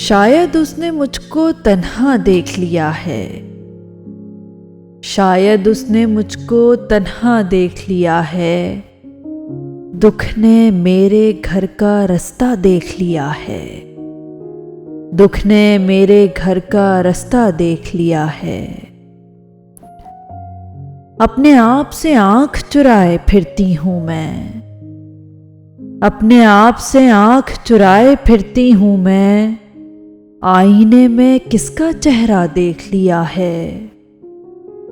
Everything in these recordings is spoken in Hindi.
शायद उसने मुझको तन्हा देख लिया है, शायद उसने मुझको तन्हा देख लिया है। दुख ने मेरे घर का रास्ता देख लिया है, दुख ने मेरे घर का रास्ता देख लिया है। अपने आप से आंख चुराए फिरती हूं मैं, अपने आप से आंख चुराए फिरती हूं मैं। आईने में किसका चेहरा देख लिया है,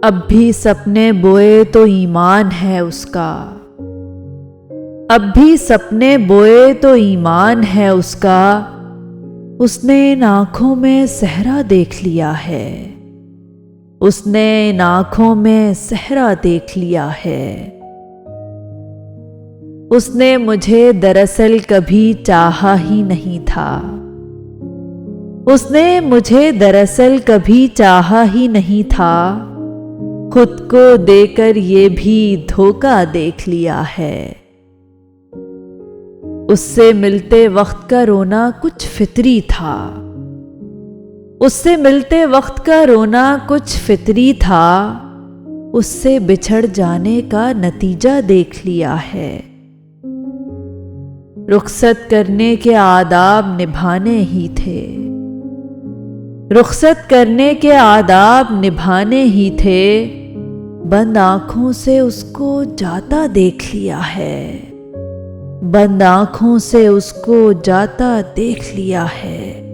अब भी सपने बोए तो ईमान है उसका, अब भी सपने बोए तो ईमान है उसका। उसने इन आंखों में सहरा देख लिया है, उसने इन आंखों में सहरा देख लिया है। उसने मुझे दरअसल कभी चाहा ही नहीं था, उसने मुझे दरअसल कभी चाहा ही नहीं था। खुद को देकर ये भी धोखा देख लिया है। उससे मिलते वक्त का रोना कुछ फितरी था, उससे मिलते वक्त का रोना कुछ फितरी था। उससे बिछड़ जाने का नतीजा देख लिया है। रुखसत करने के आदाब निभाने ही थे, रुखसत करने के आदाब निभाने ही थे। बंद आंखों से उसको जाता देख लिया है, बंद आंखों से उसको जाता देख लिया है।